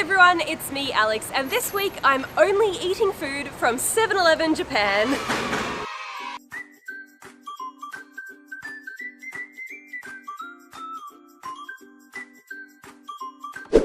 everyone, it's me Alex, and this week I'm only eating food from 7-Eleven Japan.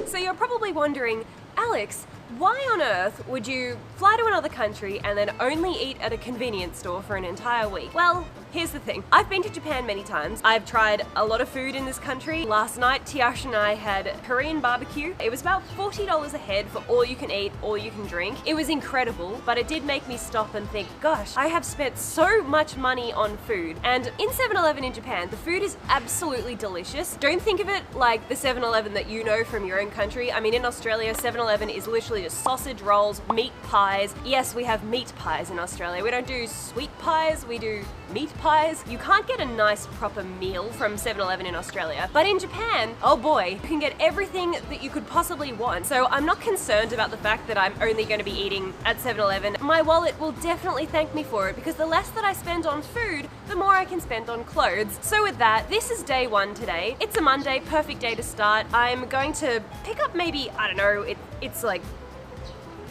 So you're probably wondering, Alex, why on earth would you fly to another country and then only eat at a convenience store for an entire week? Well, here's the thing. I've been to Japan many times. I've tried a lot of food in this country. Last night, Tiash and I had Korean barbecue. It was about $40 a head for all you can eat, all you can drink. It was incredible, but it did make me stop and think, gosh, I have spent so much money on food. And in 7-Eleven in Japan, the food is absolutely delicious. Don't think of it like the 7-Eleven that you know from your own country. I mean, in Australia, 7-Eleven is literally just sausage rolls, meat pies. Yes, we have meat pies in Australia. We don't do sweet pies, we do meat pies. You can't get a nice proper meal from 7-Eleven in Australia, but in Japan, oh boy, you can get everything that you could possibly want. So I'm not concerned about the fact that I'm only going to be eating at 7-Eleven. My wallet will definitely thank me for it, because the less that I spend on food, the more I can spend on clothes. So with that, this is day one today. It's a Monday, perfect day to start. I'm going to pick up maybe, I don't know, it's like,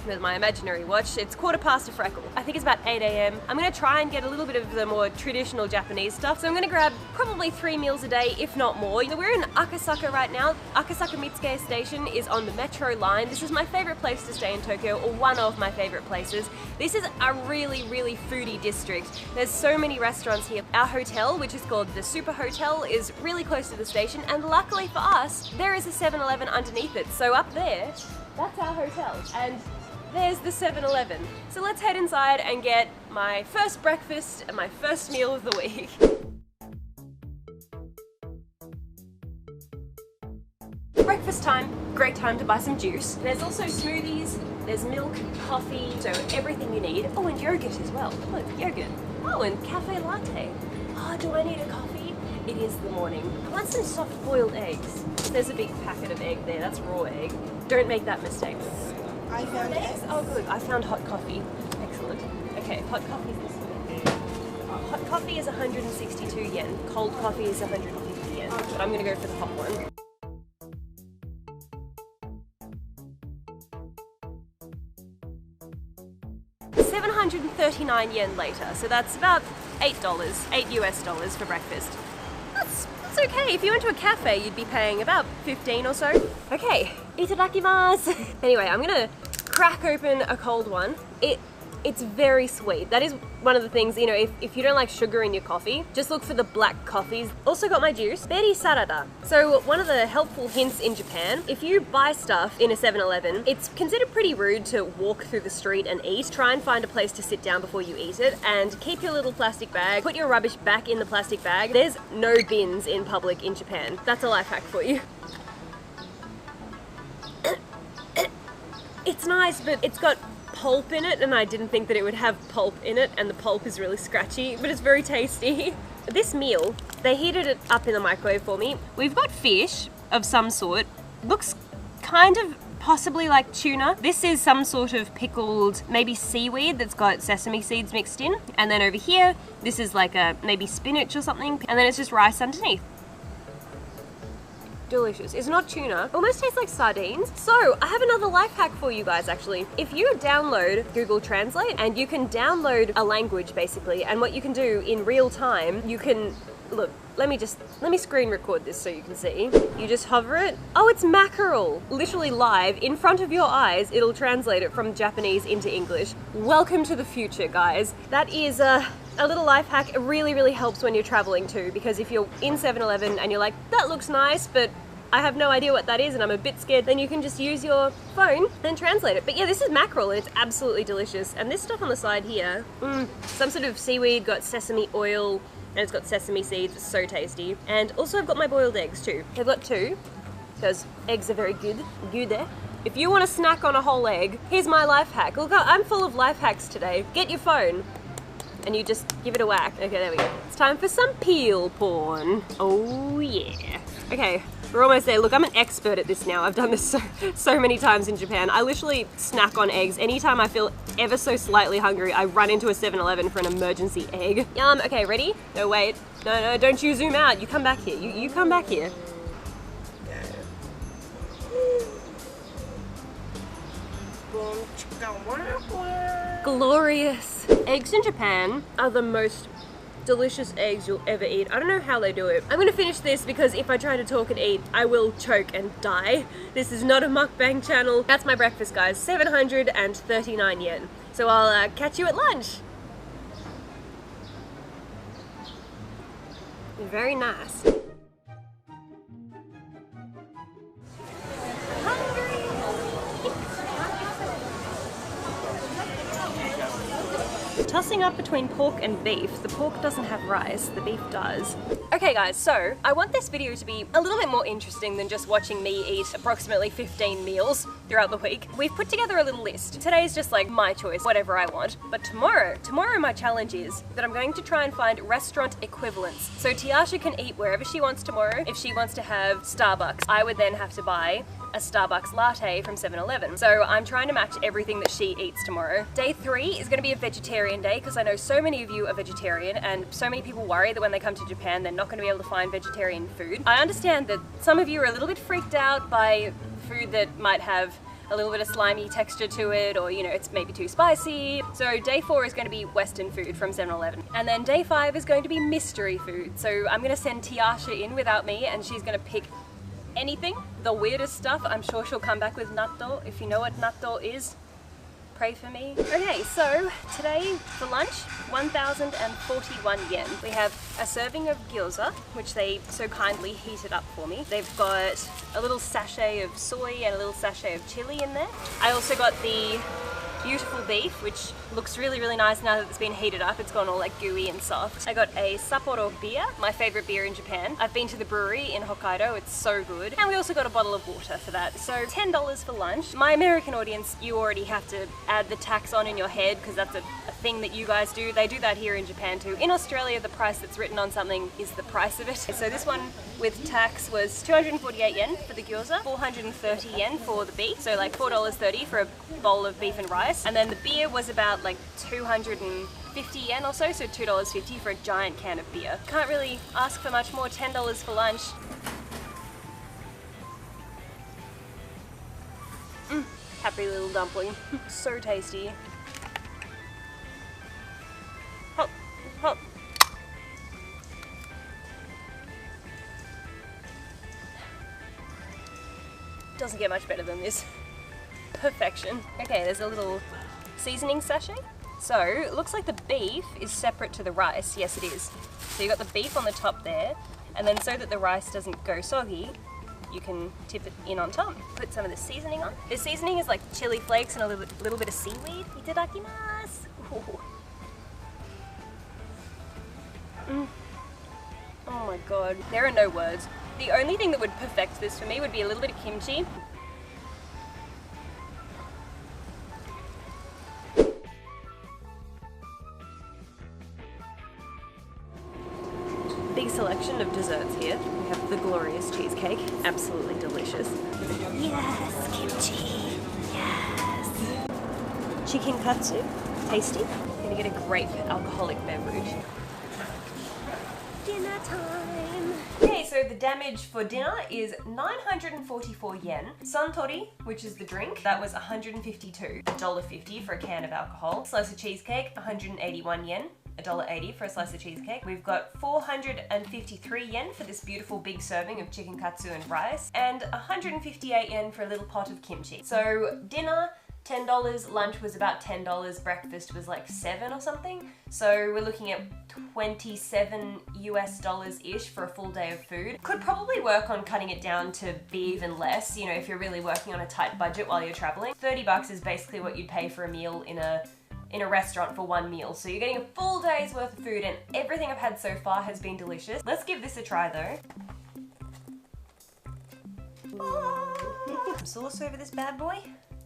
with my imaginary watch, it's 1/4 a freckle. I think it's about 8 AM. I'm gonna try and get a little bit of the more traditional Japanese stuff. So I'm gonna grab probably 3 meals a day, if not more. So we're in Akasaka right now. Akasaka Mitsuke Station is on the metro line. This is my favorite place to stay in Tokyo, or one of my favorite places. This is a really, really foodie district. There's so many restaurants here. Our hotel, which is called the Super Hotel, is really close to the station, and luckily for us, there is a 7-Eleven underneath it. So up there, that's our hotel. And there's the 7-Eleven. So let's head inside and get my first breakfast and my first meal of the week. Breakfast time, great time to buy some juice. There's also smoothies, there's milk, coffee, so everything you need. Oh, and yogurt as well. Look, yogurt. Oh, and cafe latte. Oh, do I need a coffee? It is the morning. I want some soft boiled eggs. There's a big packet of egg there, that's raw egg. Don't make that mistake. I found eggs. Oh good, I found hot coffee. Excellent. Okay, hot coffee is this way. Hot coffee is 162 yen. Cold coffee is 150 yen. But I'm gonna go for the hot one. $739 later, so that's about $8, $8 US for breakfast. That's okay. If you went to a cafe, you'd be paying about 15 or so. Okay, itadakimasu. Anyway, I'm gonna crack open a cold one. It's very sweet. That is one of the things, you know, if you don't like sugar in your coffee, just look for the black coffees. Also got my juice, berry sarada. So one of the helpful hints in Japan, if you buy stuff in a 7-Eleven, it's considered pretty rude to walk through the street and eat. Try and find a place to sit down before you eat it, and keep your little plastic bag. Put your rubbish back in the plastic bag. There's no bins in public in Japan. That's a life hack for you. It's nice, but it's got pulp in it, and I didn't think that it would have pulp in it, and the pulp is really scratchy, but it's very tasty. This meal, they heated it up in the microwave for me. We've got fish of some sort. Looks kind of possibly like tuna. This is some sort of pickled, maybe seaweed that's got sesame seeds mixed in. And then over here, this is like a maybe spinach or something, and then it's just rice underneath. Delicious. It's not tuna. Almost tastes like sardines. So I have another life hack for you guys actually. If you download Google Translate, and you can download a language basically, and what you can do in real time, you can, look, let me screen record this so you can see. You just hover it. Oh, it's mackerel. Literally live in front of your eyes, it'll translate it from Japanese into English. Welcome to the future, guys. That is a little life hack. It really, really helps when you're traveling too, because if you're in 7-Eleven and you're like, that looks nice, but I have no idea what that is and I'm a bit scared, then you can just use your phone and translate it. But yeah, this is mackerel and it's absolutely delicious. And this stuff on the side here, some sort of seaweed, got sesame oil, and it's got sesame seeds. It's so tasty. And also I've got my boiled eggs too. I've got 2, because eggs are very good. If you want to snack on a whole egg, here's my life hack. Look, I'm full of life hacks today. Get your phone and you just give it a whack. Okay, there we go. It's time for some peel porn. Oh yeah. Okay, we're almost there. Look, I'm an expert at this now. I've done this so many times in Japan. I literally snack on eggs. Anytime I feel ever so slightly hungry, I run into a 7-Eleven for an emergency egg. Yum, okay, ready? No, wait. No, don't you zoom out. You come back here. You come back here. Glorious. Eggs in Japan are the most delicious eggs you'll ever eat. I don't know how they do it. I'm gonna finish this because if I try to talk and eat, I will choke and die. This is not a mukbang channel. That's my breakfast, guys. 739 yen. So I'll catch you at lunch. Very nice. Tossing up between pork and beef. The pork doesn't have rice, the beef does. Okay guys, so I want this video to be a little bit more interesting than just watching me eat approximately 15 meals throughout the week. We've put together a little list. Today's just like my choice, whatever I want. But tomorrow my challenge is that I'm going to try and find restaurant equivalents. So Tiasha can eat wherever she wants tomorrow. If she wants to have Starbucks, I would then have to buy a Starbucks latte from 7-Eleven. So I'm trying to match everything that she eats tomorrow. Day 3 is going to be a vegetarian day because I know so many of you are vegetarian and so many people worry that when they come to Japan they're not going to be able to find vegetarian food. I understand that some of you are a little bit freaked out by food that might have a little bit of slimy texture to it, or you know, it's maybe too spicy. So day 4 is going to be Western food from 7-Eleven. And then day 5 is going to be mystery food. So I'm going to send Tiasha in without me and she's going to pick anything, the weirdest stuff. I'm sure she'll come back with natto. If you know what natto is, pray for me. Okay, so today for lunch, 1,041 yen. We have a serving of gyoza, which they so kindly heated up for me. They've got a little sachet of soy and a little sachet of chili in there. I also got the beautiful beef, which looks really, really nice now that it's been heated up. It's gone all like gooey and soft. I got a Sapporo beer, my favorite beer in Japan. I've been to the brewery in Hokkaido, it's so good. And we also got a bottle of water for that. So $10 for lunch. My American audience, you already have to add the tax on in your head because that's a thing that you guys do. They do that here in Japan too. In Australia, the price that's written on something is the price of it. So this one with tax was 248 yen for the gyoza, 430 yen for the beef. So like $4.30 for a bowl of beef and rice. And then the beer was about like 250 yen or so, so $2.50 for a giant can of beer. Can't really ask for much more, $10 for lunch. Happy little dumpling, so tasty. Hop, hop. Doesn't get much better than this. Perfection. Okay, there's a little seasoning sachet. So it looks like the beef is separate to the rice. Yes, it is. So you got the beef on the top there, and then so that the rice doesn't go soggy, you can tip it in on top. Put some of the seasoning on. The seasoning is like chili flakes and a little bit of seaweed. Itadakimasu. Oh my god, there are no words. The only thing that would perfect this for me would be a little bit of kimchi. Big selection of desserts here. We have the glorious cheesecake, absolutely delicious. Yes, kimchi, yes. Chicken katsu, tasty. Gonna get a grape alcoholic beverage. Dinner time. Okay, so the damage for dinner is 944 yen. Suntory, which is the drink, that was 152. $1.50 for a can of alcohol. Slice of cheesecake, 181 yen. $1.80 for a slice of cheesecake. We've got 453 yen for this beautiful big serving of chicken katsu and rice, and 158 yen for a little pot of kimchi. So dinner, $10, lunch was about $10, breakfast was like $7 or something. So we're looking at 27 US dollars-ish for a full day of food. Could probably work on cutting it down to be even less, you know, if you're really working on a tight budget while you're traveling. 30 bucks is basically what you'd pay for a meal in a restaurant for one meal. So you're getting a full day's worth of food, and everything I've had so far has been delicious. Let's give this a try though. Some sauce over this bad boy.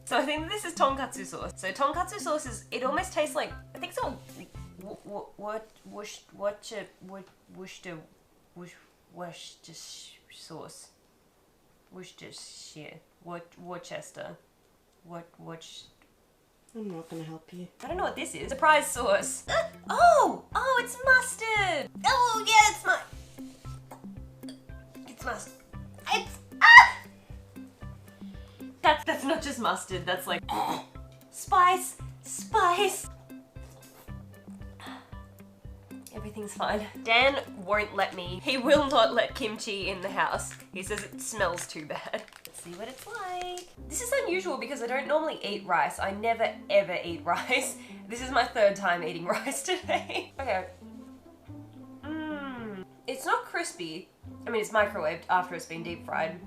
So I think this is tonkatsu sauce. So tonkatsu sauce is, it almost tastes like, I think it's all Worcestershire sauce. Worcestershire. Worcester. I'm not gonna help you. I don't know what this is. Surprise sauce. Oh, it's mustard. Oh yeah, it's mustard. That's not just mustard. That's like Spice! Spice! Everything's fine. Dan won't let me. He will not let kimchi in the house. He says it smells too bad. Let's see what it's like. This is unusual because I don't normally eat rice. I never ever eat rice. This is my third time eating rice today. Okay. It's not crispy. I mean, it's microwaved after it's been deep fried,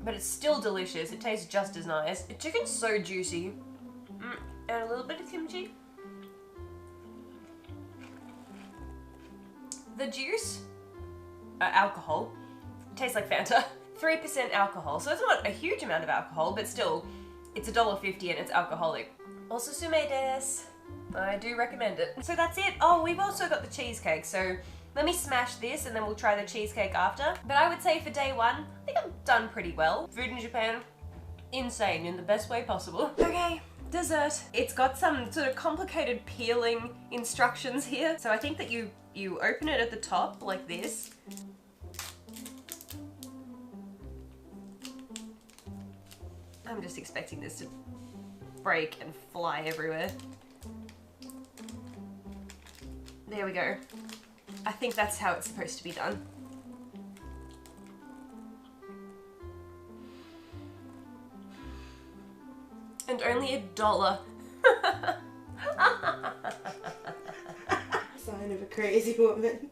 but it's still delicious. It tastes just as nice. The chicken's so juicy. And a little bit of kimchi. The juice, alcohol, tastes like Fanta. 3% alcohol, so it's not a huge amount of alcohol, but still, it's $1.50 and it's alcoholic. Also sume desu. I do recommend it. So that's it. Oh, we've also got the cheesecake, so let me smash this and then we'll try the cheesecake after. But I would say for day one, I think I've done pretty well. Food in Japan, insane in the best way possible. Okay. Dessert. It's got some sort of complicated peeling instructions here. So I think that you open it at the top like this. I'm just expecting this to break and fly everywhere. There we go. I think that's how it's supposed to be done. And only $1. Sign of a crazy woman.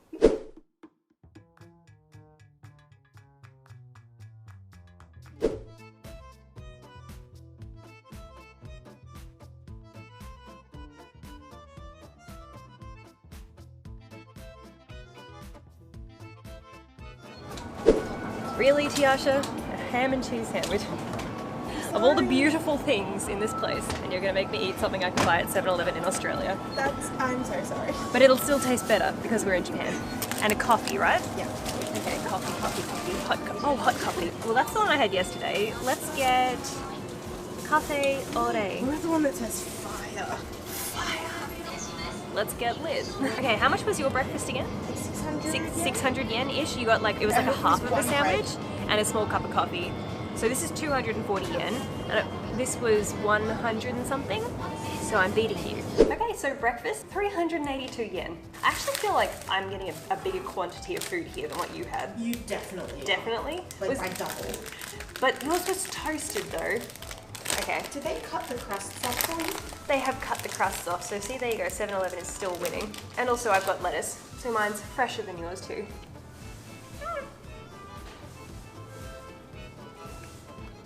Really, Tiasha? A ham and cheese sandwich? Of all the beautiful things in this place, and you're gonna make me eat something I can buy at 7-Eleven in Australia. I'm so sorry. But it'll still taste better because we're in Japan. And a coffee, right? Yeah. Okay, coffee. Hot coffee. Well, that's the one I had yesterday. Let's get cafe ore. Where's the one that says fire? Let's get lit. Okay, how much was your breakfast again? 600. 600 yen-ish. You got like, it was like a half of a sandwich and a small cup of coffee. So this is 240 yen, and this was 100 and something, so I'm beating you. Okay, so breakfast, 382 yen. I actually feel like I'm getting a bigger quantity of food here than what you had. You definitely. Definitely? Like I doubled. But yours was toasted though. Okay. Did they cut the crusts off for you? They have cut the crusts off, so see, there you go, 7-Eleven is still winning. And also I've got lettuce, so mine's fresher than yours too.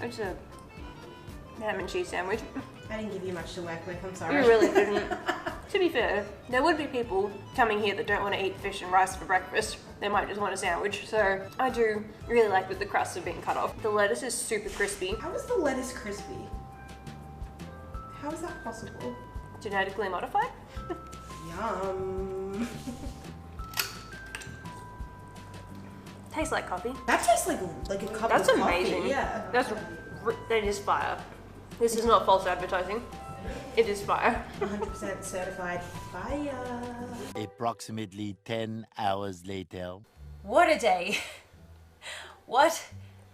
It's a ham and cheese sandwich. I didn't give you much to work with, I'm sorry. You really didn't. To be fair, there would be people coming here that don't want to eat fish and rice for breakfast. They might just want a sandwich, so I do really like that the crusts are being cut off. The lettuce is super crispy. How is the lettuce crispy? How is that possible? Genetically modified? Yum. Tastes like coffee. That tastes like a cup That's of amazing. coffee. Yeah. That is fire. This is not false advertising. It is fire. 100% certified fire. Approximately 10 hours later. What a day. What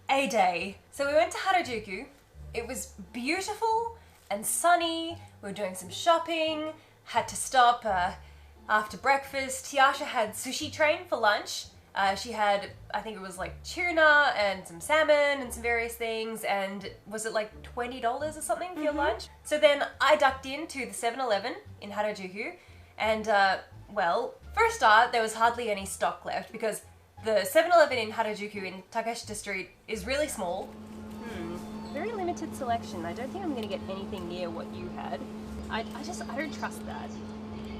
a day. So we went to Harajuku. It was beautiful and sunny. We were doing some shopping. Had to stop after breakfast. Tiasha had sushi train for lunch. She had, I think it was like tuna and some salmon and some various things, and was it like $20 or something for your lunch? So then I ducked into the 7-Eleven in Harajuku, and well, for a start, there was hardly any stock left because the 7-Eleven in Harajuku in Takeshita Street is really small. Very limited selection. I don't think I'm gonna get anything near what you had. I don't trust that.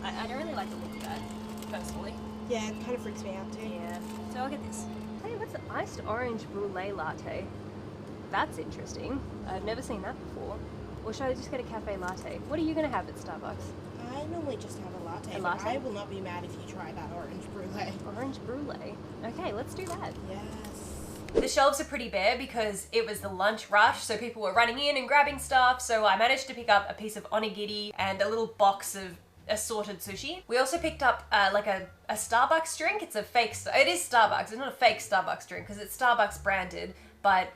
I don't really like the look of that, personally. Yeah, it kind of freaks me out too. Yeah, so I'll get this. Hey, what's an iced orange brulee latte? That's interesting. I've never seen that before. Or should I just get a cafe latte? What are you gonna have at Starbucks? I normally just have a latte. A but latte? I will not be mad if you try that orange brulee. Orange brulee. Okay, let's do that. Yes. The shelves are pretty bare because it was the lunch rush, so people were running in and grabbing stuff, so I managed to pick up a piece of onigiri and a little box of assorted sushi. We also picked up like a Starbucks drink. It's a fake, it is Starbucks, it's not a fake Starbucks drink because it's Starbucks branded, but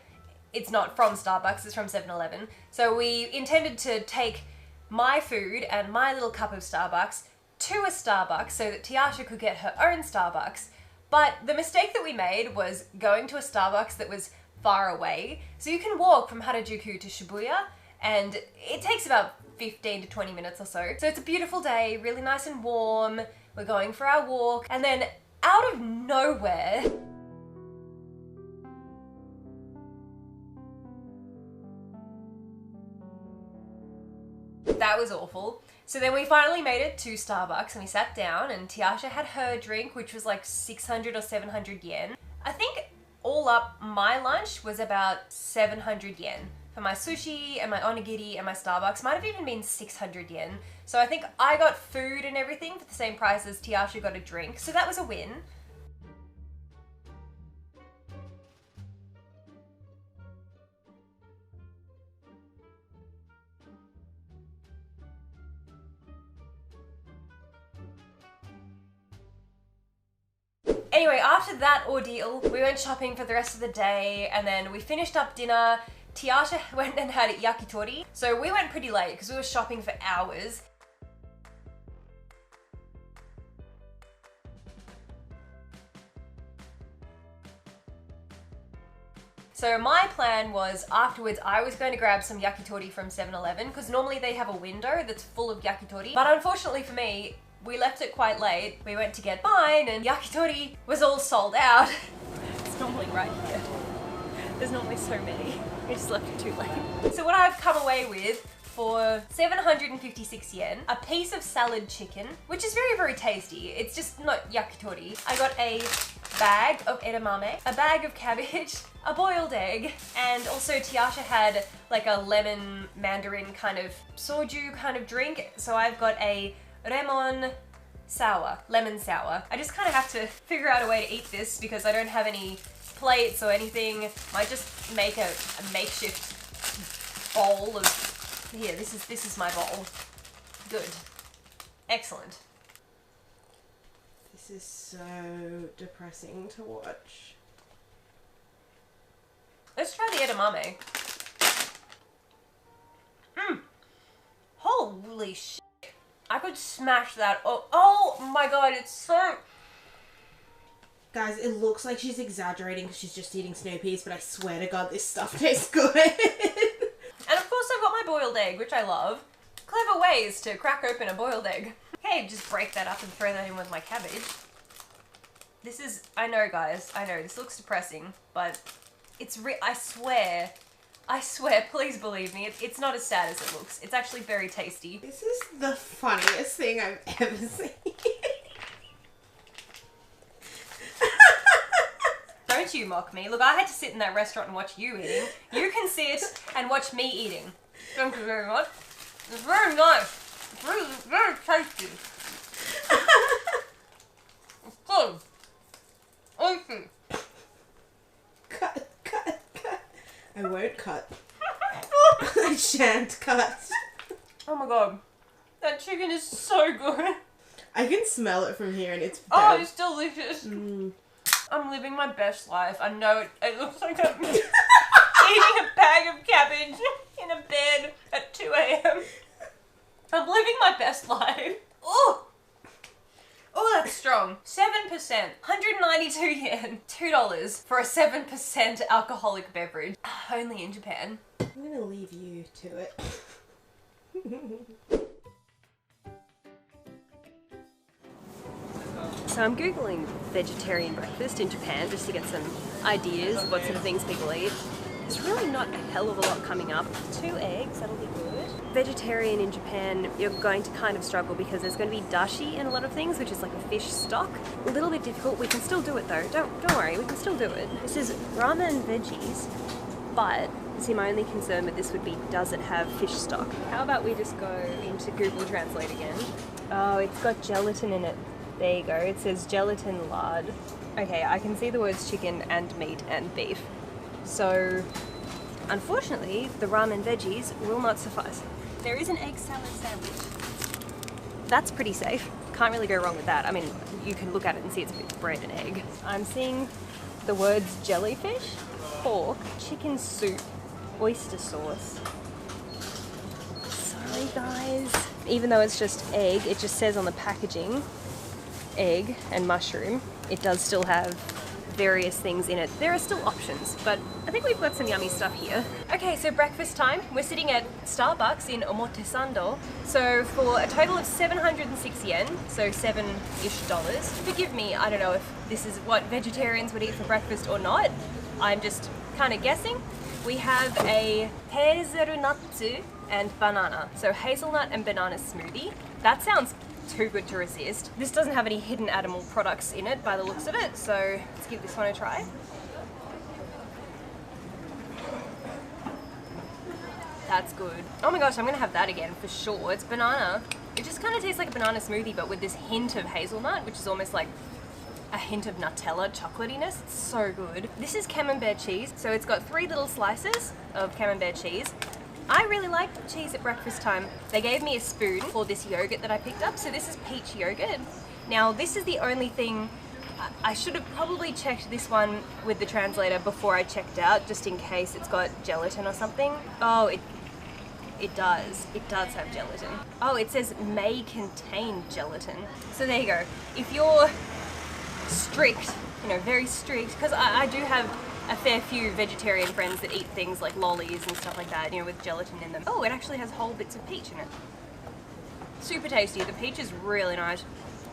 it's not from Starbucks, it's from 7-Eleven. So we intended to take my food and my little cup of Starbucks to a Starbucks so that Tiasha could get her own Starbucks. But the mistake that we made was going to a Starbucks that was far away. So you can walk from Harajuku to Shibuya, and it takes about 15 to 20 minutes or so. So it's a beautiful day, really nice and warm. We're going for our walk, and then out of nowhere, that was awful. So then we finally made it to Starbucks and we sat down, and Tiasha had her drink, which was like 600 or 700 yen. I think all up my lunch was about 700 yen. For my sushi and my onigiri and my Starbucks might have even been 600 yen. So I think I got food and everything for the same price as Tiasha got a drink. So that was a win. Anyway, after that ordeal, we went shopping for the rest of the day, and then we finished up dinner. Tiasha went and had yakitori. So we went pretty late because we were shopping for hours. So my plan was afterwards I was going to grab some yakitori from 7-Eleven because normally they have a window that's full of yakitori. But unfortunately for me, we left it quite late. We went to get mine and yakitori was all sold out. It's normally right here. There's normally so many. We just left it too late. So what I've come away with for 756 yen, a piece of salad chicken, which is very, very tasty. It's just not yakitori. I got a bag of edamame, a bag of cabbage, a boiled egg, and also Tiasha had like a lemon mandarin kind of soju kind of drink. So I've got a lemon sour. I just kind of have to figure out a way to eat this because I don't have any plates or anything. Might just make a makeshift bowl of, here, this is my bowl. Good. Excellent. This is so depressing to watch. Let's try the edamame. Holy shit. I could smash that. Oh my god, it's so... Guys, it looks like she's exaggerating because she's just eating snow peas, but I swear to god this stuff tastes good. And of course I've got my boiled egg, which I love. Clever ways to crack open a boiled egg. Okay, just break that up and throw that in with my cabbage. This is... I know guys, I know, this looks depressing, but it's I swear, please believe me, it's not as sad as it looks. It's actually very tasty. This is the funniest thing I've ever seen. Don't you mock me. Look, I had to sit in that restaurant and watch you eating. You can sit and watch me eating. Thank you very much. It's very nice. It's really very tasty. It's good. Oishi. Cut. I won't cut. I shan't cut. Oh my god. That chicken is so good. I can smell it from here and it's Oh, very... it's delicious. I'm living my best life. I know it looks like I'm eating a bag of cabbage in a bed at 2 a.m. I'm living my best life. Oh! Oh, that's strong. 7%. 192 yen. $2 for a 7% alcoholic beverage. Only in Japan. I'm gonna leave you to it. So I'm googling vegetarian breakfast in Japan just to get some ideas of what sort of things people eat. There's really not a hell of a lot coming up. 2 eggs, that'll be good. Vegetarian in Japan, you're going to kind of struggle because there's going to be dashi in a lot of things, which is like a fish stock. A little bit difficult. We can still do it though. Don't worry, we can still do it. This is ramen veggies, but see, my only concern with this would be, does it have fish stock? How about we just go into Google Translate again? Oh, it's got gelatin in it. There you go. It says gelatin lard. Okay, I can see the words chicken and meat and beef. So, unfortunately, the ramen veggies will not suffice. There is an egg salad sandwich. That's pretty safe. Can't really go wrong with that. I mean, you can look at it and see it's bread and egg. I'm seeing the words jellyfish, pork, chicken soup, oyster sauce. Sorry guys, even though it's just egg, it just says on the packaging, egg and mushroom. It does still have various things in it. There are still options, but I think we've got some yummy stuff here. Okay, so breakfast time. We're sitting at Starbucks in Omotesando. So for a total of 706 yen, so $7-ish. Forgive me, I don't know if this is what vegetarians would eat for breakfast or not. I'm just kind of guessing. We have a hazelnut and banana. So hazelnut and banana smoothie. That sounds too good to resist. This doesn't have any hidden animal products in it by the looks of it, so let's give this one a try. That's good. Oh my gosh, I'm gonna have that again for sure. It's banana. It just kind of tastes like a banana smoothie, but with this hint of hazelnut, which is almost like a hint of Nutella chocolatiness. It's so good. This is camembert cheese, so it's got 3 little slices of camembert cheese. I really like cheese at breakfast time. They gave me a spoon for this yogurt that I picked up, so this is peach yogurt. Now this is the only thing, I should have probably checked this one with the translator before I checked out, just in case it's got gelatin or something. Oh, it does. It does have gelatin. Oh, it says may contain gelatin. So there you go. If you're strict, you know, very strict, because I do have a fair few vegetarian friends that eat things like lollies and stuff like that, you know, with gelatin in them. Oh, it actually has whole bits of peach in it. Super tasty. The peach is really nice.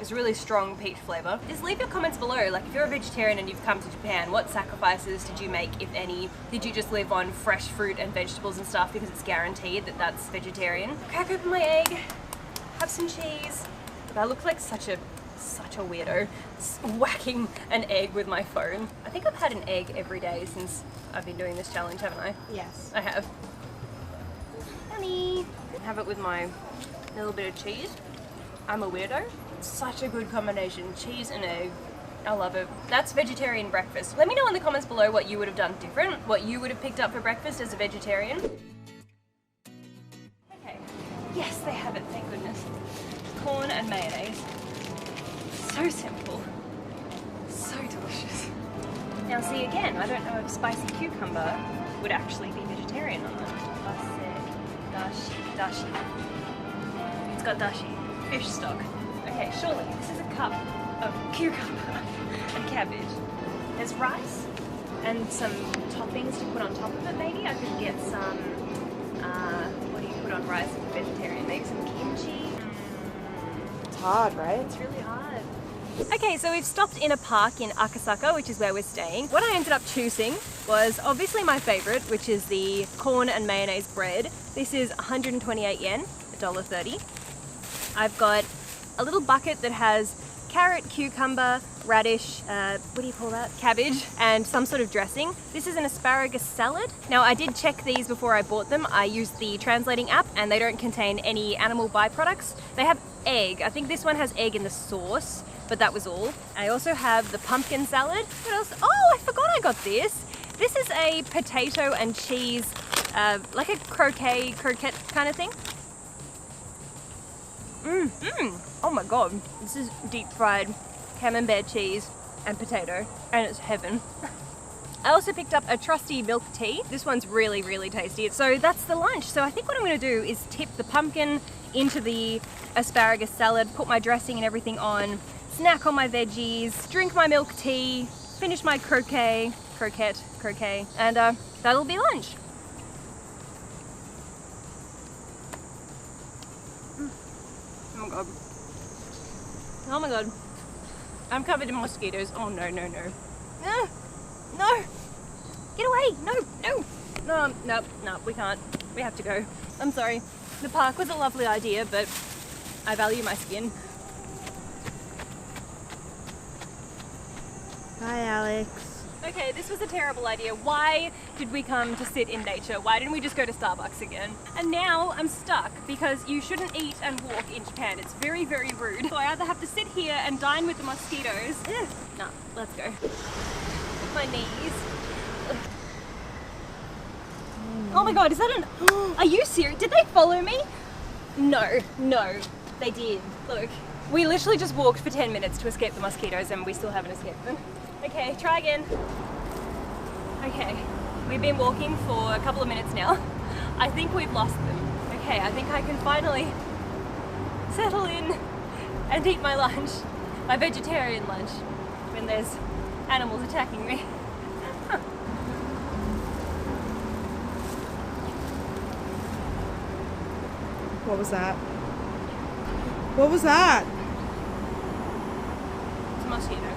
It's really strong peach flavour. Just leave your comments below, like if you're a vegetarian and you've come to Japan, what sacrifices did you make, if any? Did you just live on fresh fruit and vegetables and stuff because it's guaranteed that that's vegetarian? Crack open my egg, have some cheese. I look like such a weirdo, whacking an egg with my phone. I think I've had an egg every day since I've been doing this challenge, haven't I? Yes. I have. Yummy! Have it with my little bit of cheese. I'm a weirdo. Such a good combination, cheese and egg. I love it. That's vegetarian breakfast. Let me know in the comments below what you would have done different, what you would have picked up for breakfast as a vegetarian. Okay. Yes, they have it, thank goodness. Corn and mayonnaise. So simple, so delicious. Now see again, I don't know if spicy cucumber would actually be vegetarian on them. Dashi. It's got dashi, fish stock. Okay, surely this is a cup of cucumber and cabbage. There's rice and some toppings to put on top of it maybe. I could get some, what do you put on rice if you're vegetarian? Maybe some kimchi. It's hard, right? It's really hard. Okay, so we've stopped in a park in Akasaka, which is where we're staying. What I ended up choosing was obviously my favorite, which is the corn and mayonnaise bread. This is 128 yen, $1.30. I've got a little bucket that has carrot, cucumber, radish, what do you call that? Cabbage, and some sort of dressing. This is an asparagus salad. Now I did check these before I bought them. I used the translating app and they don't contain any animal byproducts. They have egg. I think this one has egg in the sauce, but that was all. I also have the pumpkin salad. What else? Oh, I forgot I got this. This is a potato and cheese, like a croquette kind of thing. Oh my god, this is deep fried camembert cheese and potato, and it's heaven. I also picked up a trusty milk tea. This one's really, really tasty. So that's the lunch. So I think what I'm gonna do is tip the pumpkin into the asparagus salad, put my dressing and everything on, snack on my veggies, drink my milk tea, finish my croquette, and that'll be lunch. Oh my god. Oh my god. I'm covered in mosquitoes. Oh no, no, no. No! Get away! No, we can't. We have to go. I'm sorry. The park was a lovely idea, but I value my skin. Bye, Alex. Okay, this was a terrible idea. Why did we come to sit in nature? Why didn't we just go to Starbucks again? And now I'm stuck because you shouldn't eat and walk in Japan. It's very, very rude. So I either have to sit here and dine with the mosquitoes. No, let's go. My knees. Oh my god, is that an... Are you serious? Did they follow me? No, they did. Look, we literally just walked for 10 minutes to escape the mosquitoes and we still haven't escaped them. Okay, try again. Okay, we've been walking for a couple of minutes now. I think we've lost them. Okay, I think I can finally settle in and eat my lunch, my vegetarian lunch, when there's animals attacking me. What was that? What was that? It's a mosquito.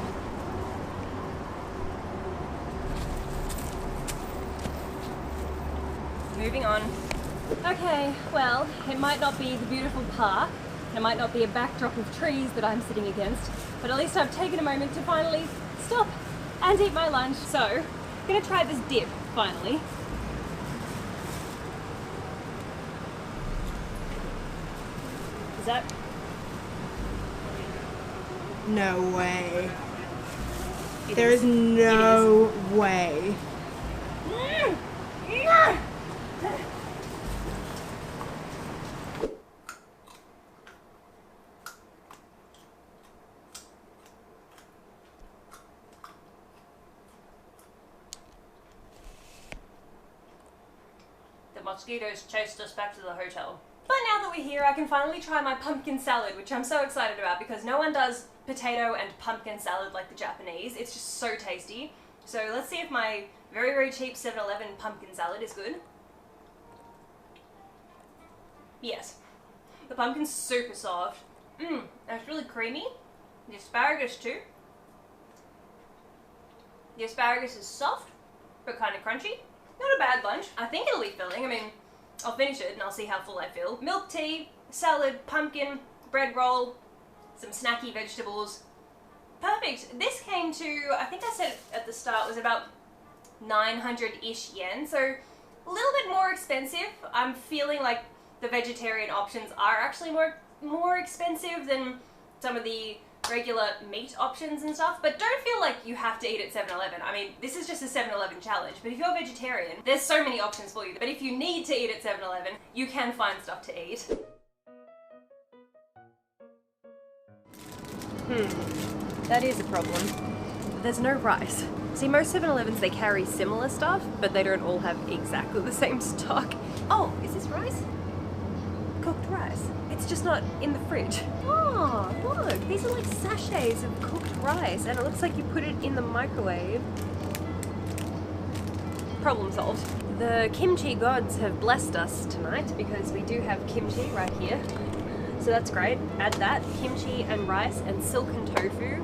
Moving on. Okay, well, it might not be the beautiful park, and it might not be a backdrop of trees that I'm sitting against, but at least I've taken a moment to finally stop and eat my lunch. So, I'm gonna try this dip, finally. Is that? No way. It There is no way. The mosquitoes chased us back to the hotel. But now that we're here, I can finally try my pumpkin salad, which I'm so excited about because no one does potato and pumpkin salad like the Japanese. It's just so tasty. So let's see if my very, very cheap 7-Eleven pumpkin salad is good. Yes. The pumpkin's super soft. And it's really creamy. The asparagus too. The asparagus is soft, but kind of crunchy. Not a bad lunch. I think it'll be filling. I mean, I'll finish it and I'll see how full I feel. Milk tea, salad, pumpkin, bread roll, some snacky vegetables. Perfect. This came to, I think I said at the start, was about 900-ish yen, so a little bit more expensive. I'm feeling like the vegetarian options are actually more expensive than some of the regular meat options and stuff, but don't feel like you have to eat at 7-Eleven. I mean, this is just a 7-Eleven challenge, but if you're vegetarian, there's so many options for you. But if you need to eat at 7-Eleven, you can find stuff to eat. That is a problem. There's no rice. See, most 7-Elevens, they carry similar stuff, but they don't all have exactly the same stock. Oh, is this rice? Cooked rice. It's just not in the fridge. Oh, look, these are like sachets of cooked rice, and it looks like you put it in the microwave. Problem solved. The kimchi gods have blessed us tonight because we do have kimchi right here. So that's great. Add that, kimchi and rice and silken tofu.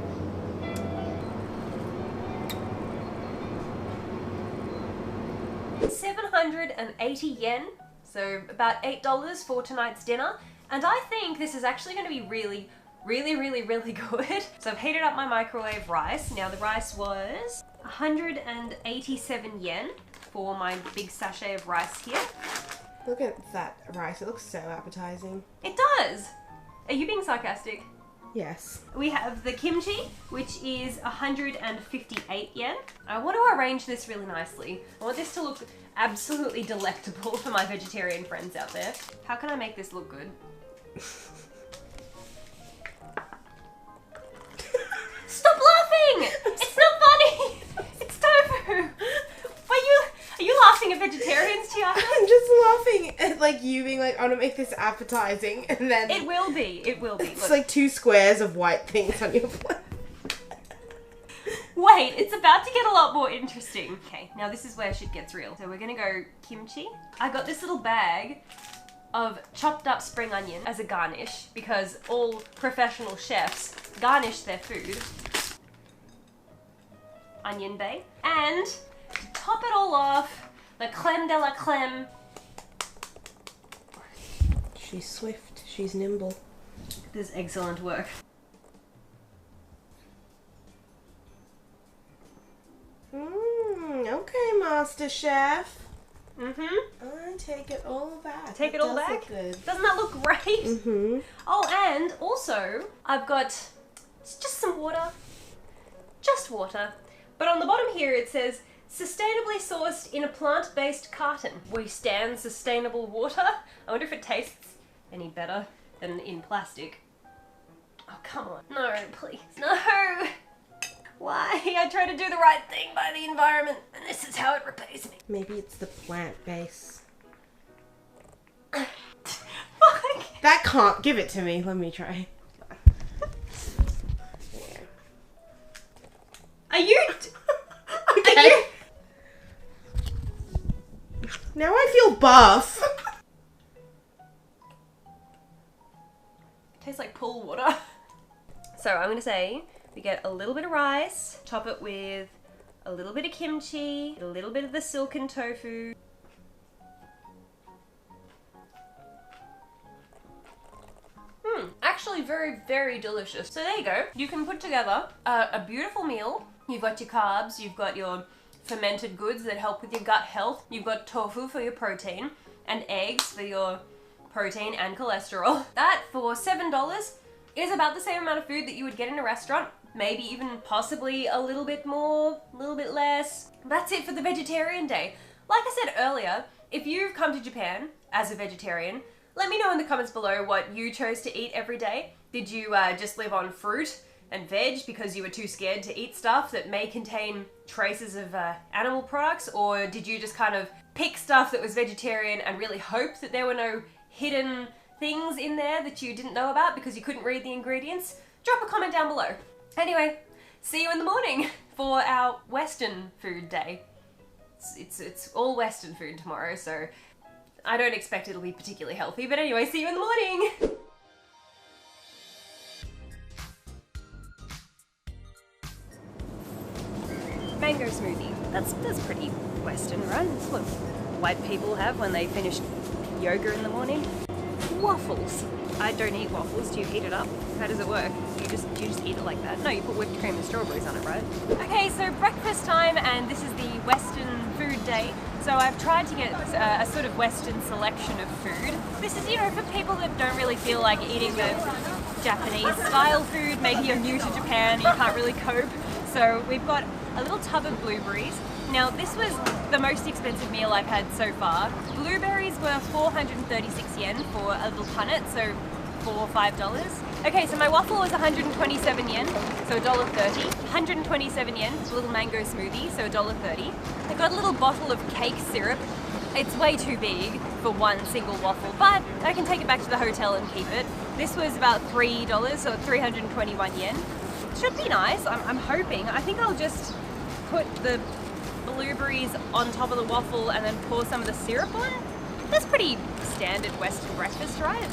$780 yen, so about $8 for tonight's dinner. And I think this is actually going to be really, really good. So I've heated up my microwave rice. Now the rice was 187 yen for my big sachet of rice here. Look at that rice. It looks so appetizing. It does! Are you being sarcastic? Yes. We have the kimchi, which is 158 yen. I want to arrange this really nicely. I want this to look absolutely delectable for my vegetarian friends out there. How can I make this look good? Stop laughing! It's not funny! It's tofu! Are you laughing at vegetarians, Tiana? I'm just laughing at like you being like, I want to make this appetizing, and then It will be. it's Look. like 2 squares of white things on your plate. Wait, it's about to get a lot more interesting. Okay, now this is where shit gets real. So we're gonna go kimchi. I got this little bag of chopped up spring onion as a garnish because all professional chefs garnish their food. Onion bay. And to top it all off, the creme de la creme. She's swift. She's nimble. This is excellent work. Okay, Master Chef. Mm-hmm. I take it all back. Take it all does back? look good. Doesn't that look great? Mm-hmm. Oh, and also, I've got just some water. Just water. But on the bottom here it says, sustainably sourced in a plant-based carton. We stand sustainable water. I wonder if it tastes any better than in plastic. Oh, come on. No, please. No! Why? I try to do the right thing by the environment, and this is how it repays me. Maybe it's the plant base. Fuck! That can't. Give it to me. Let me try. Are you? Okay. Are you? Now I feel buff. Tastes like pool water. So I'm gonna say we get a little bit of rice, top it with a little bit of kimchi, a little bit of the silken tofu. Actually very, very delicious. So there you go. You can put together a beautiful meal. You've got your carbs, you've got your fermented goods that help with your gut health, you've got tofu for your protein, and eggs for your protein and cholesterol. That for $7 is about the same amount of food that you would get in a restaurant. Maybe even possibly a little bit more, a little bit less. That's it for the vegetarian day. Like I said earlier, if you've come to Japan as a vegetarian, let me know in the comments below what you chose to eat every day. Did you just live on fruit and veg because you were too scared to eat stuff that may contain traces of animal products? Or did you just kind of pick stuff that was vegetarian and really hope that there were no hidden things in there that you didn't know about because you couldn't read the ingredients? Drop a comment down below. Anyway, see you in the morning for our Western food day. It's all Western food tomorrow, so I don't expect it'll be particularly healthy, but anyway, see you in the morning! Mango smoothie. That's pretty Western, right? That's what white people have when they finish yoga in the morning. Waffles. I don't eat waffles. Do you heat it up? How does it work? Do you just eat it like that? No, you put whipped cream and strawberries on it, right? Okay, so breakfast time, and this is the Western food day. So I've tried to get a sort of Western selection of food. This is, you know, for people that don't really feel like eating the Japanese style food. Maybe you're new to Japan and you can't really cope. So we've got a little tub of blueberries. Now this was the most expensive meal I've had so far. Blueberries were 436 yen for a little punnet, so $4 or $5. Okay, so my waffle was 127 yen, so $1.30. 127 yen for a little mango smoothie, so $1.30. I got a little bottle of cake syrup. It's way too big for one single waffle, but I can take it back to the hotel and keep it. This was about $3, so 321 yen. Should be nice, I'm hoping. I think I'll just put the blueberries on top of the waffle and then pour some of the syrup on. That's pretty standard Western breakfast, right?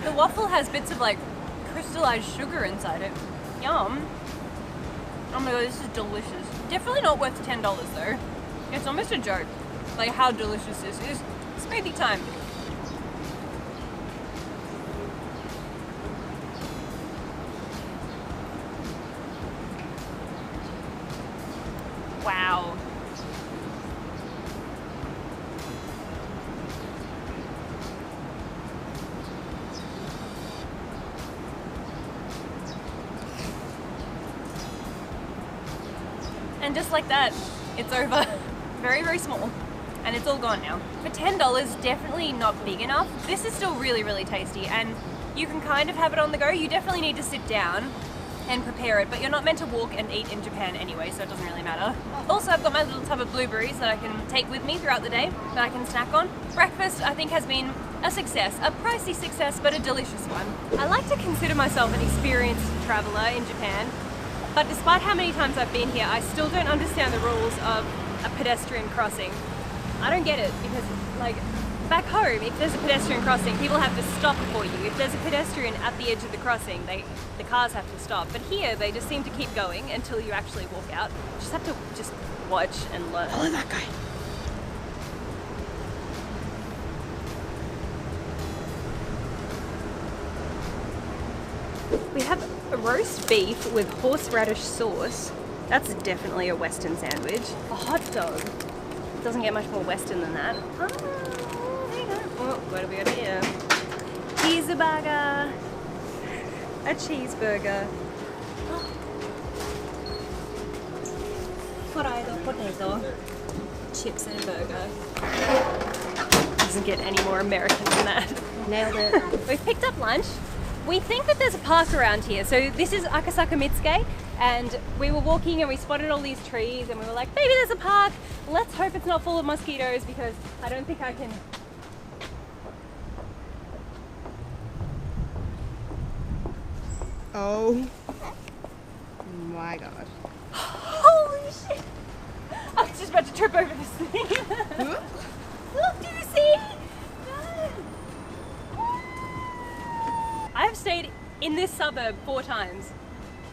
The waffle has bits of like crystallized sugar inside it. Yum. Oh my god, this is delicious. Definitely not worth $10 though. It's almost a joke, like how delicious this is. Smoothie time. Wow. And just like that, it's over. Very, very small. And it's all gone now. For $10, definitely not big enough. This is still really, really tasty, and you can kind of have it on the go. You definitely need to sit down and prepare it, but you're not meant to walk and eat in Japan anyway, so it doesn't really matter. Also, I've got my little tub of blueberries that I can take with me throughout the day, that I can snack on. Breakfast, I think, has been a success. A pricey success, but a delicious one. I like to consider myself an experienced traveler in Japan, but despite how many times I've been here, I still don't understand the rules of a pedestrian crossing. I don't get it, because, like, back home, if there's a pedestrian crossing, people have to stop for you. If there's a pedestrian at the edge of the crossing, the cars have to stop. But here, they just seem to keep going until you actually walk out. You just have to just watch and learn. Follow that guy. We have a roast beef with horseradish sauce. That's definitely a Western sandwich. A hot dog. Doesn't get much more Western than that. Oh, there you go. Oh, what do we got here? Cheeseburger. A cheeseburger. Fried potato. Chips and a burger. Doesn't get any more American than that. Nailed it. We've picked up lunch. We think that there's a park around here. So this is Akasaka Mitsuke, And we were walking and we spotted all these trees and we were like, maybe there's a park. Let's hope it's not full of mosquitoes because I don't think I can. Oh my god. Holy shit! I was just about to trip over this thing. Look, do you see? No. I've stayed in this suburb 4 times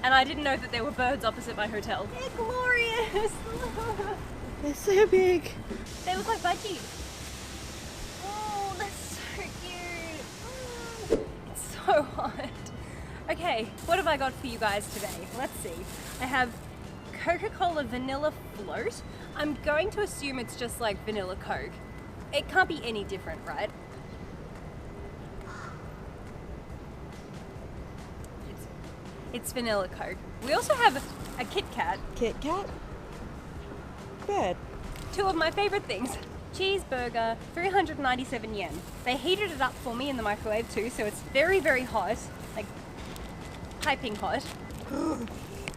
and I didn't know that there were birds opposite my hotel. They're glorious! They're so big. They look like budgies. Oh, that's so cute. Oh, it's so hot. Okay, what have I got for you guys today? Let's see. I have Coca-Cola Vanilla Float. I'm going to assume it's just like vanilla Coke. It can't be any different, right? It's vanilla Coke. We also have a Kit Kat. Kit Kat? Good. 2 of my favorite things. Cheeseburger, 397 yen. They heated it up for me in the microwave too, so it's very, very hot. Like, piping hot.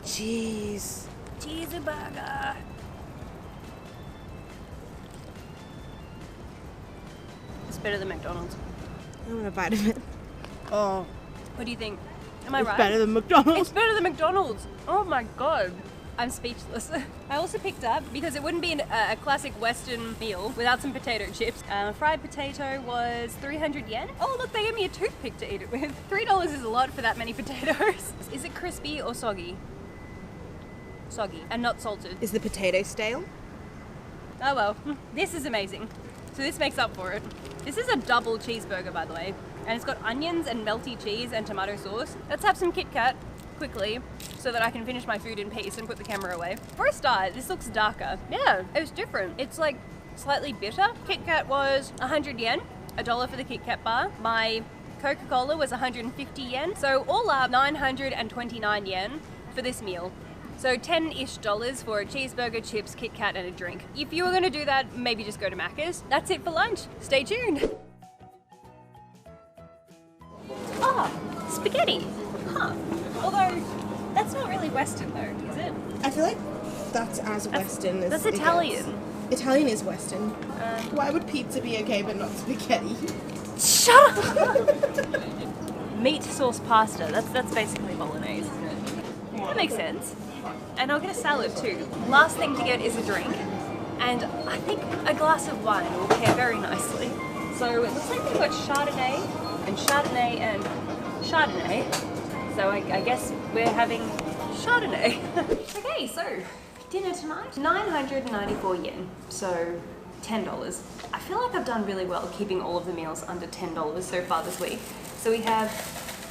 Cheese. Cheeseburger. It's better than McDonald's. I want a bite of it. Oh. What do you think? Am I right? It's better than McDonald's. It's better than McDonald's. Oh my god. I'm speechless. I also picked up, because it wouldn't be a classic Western meal without some potato chips. Fried potato was 300 yen. Oh look, they gave me a toothpick to eat it with. $3 is a lot for that many potatoes. Is it crispy or soggy? Soggy and not salted. Is the potato stale? Oh well, this is amazing. So this makes up for it. This is a double cheeseburger, by the way. And it's got onions and melty cheese and tomato sauce. Let's have some Kit Kat quickly so that I can finish my food in peace and put the camera away. For a start, this looks darker. Yeah, it was different. It's like slightly bitter. Kit Kat was 100 yen, $1 for the Kit Kat bar. My Coca-Cola was 150 yen. So all up 929 yen for this meal. So $10-ish for a cheeseburger, chips, Kit Kat and a drink. If you were gonna do that, maybe just go to Macca's. That's it for lunch. Stay tuned. Ah, spaghetti. Huh. Although, that's not really Western though, is it? I feel like that's as Western as That's it Italian. gets. Italian is Western. Why would pizza be okay but not spaghetti? Shut up! Meat sauce pasta. That's basically bolognese, isn't it? That makes sense. And I'll get a salad too. Last thing to get is a drink. And I think a glass of wine will pair very nicely. So it looks like we've got Chardonnay and Chardonnay and Chardonnay. So I guess we're having Chardonnay. Okay, so dinner tonight, 994 yen, so $10. I feel like I've done really well keeping all of the meals under $10 so far this week. So we have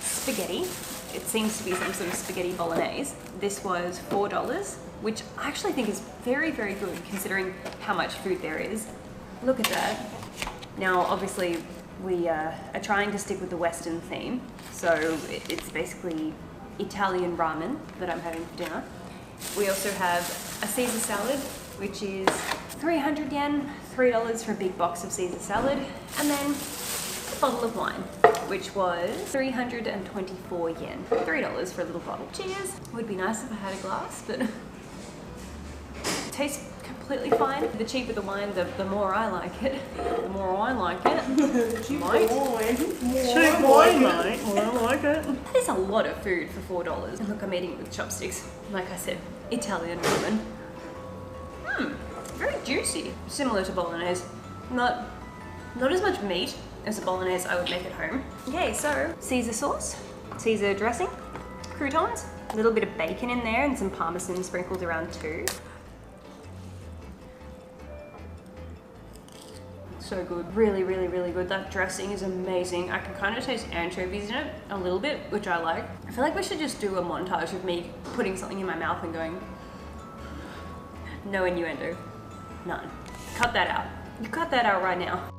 spaghetti. It seems to be some sort of spaghetti bolognese. This was $4, which I actually think is very, very good considering how much food there is. Look at that. Now, obviously, we are trying to stick with the Western theme. So it's basically Italian ramen that I'm having for dinner. We also have a Caesar salad, which is 300 yen, $3 for a big box of Caesar salad. And then a bottle of wine, which was 324 yen, $3 for a little bottle. Cheers! Would be nice if I had a glass, but it tastes completely fine. The cheaper the wine, the more I like it. The more I like it. Cheap wine. Cheap wine, mate. More I like it. That is a lot of food for $4. And look, I'm eating it with chopsticks. Like I said, Italian ramen. Very juicy. Similar to bolognese. Not as much meat as a bolognese I would make at home. Okay, so Caesar sauce, Caesar dressing, croutons, a little bit of bacon in there and some parmesan sprinkled around too. So good, really, really, really good. That dressing is amazing. I can kind of taste anchovies in it a little bit, which I like. I feel like we should just do a montage of me putting something in my mouth and going, no innuendo, none. Cut that out. You cut that out right now.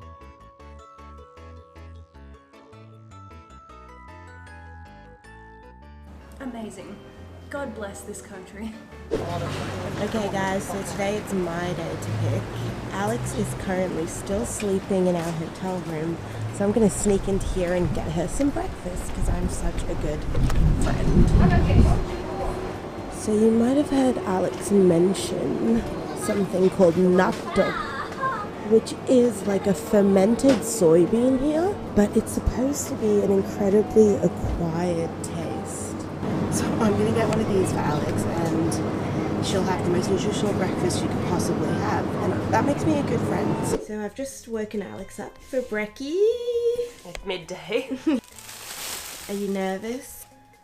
Amazing. God bless this country. Okay guys, so today it's my day to pick. Alex is currently still sleeping in our hotel room, so I'm going to sneak into here and get her some breakfast because I'm such a good friend. So you might have heard Alex mention something called natto, which is like a fermented soybean here, but it's supposed to be an incredibly acquired taste. So I'm gonna get one of these for Alex, and she'll have the most nutritional breakfast she could possibly have, and that makes me a good friend. So I've just woken Alex up for brekkie. At midday. Are you nervous?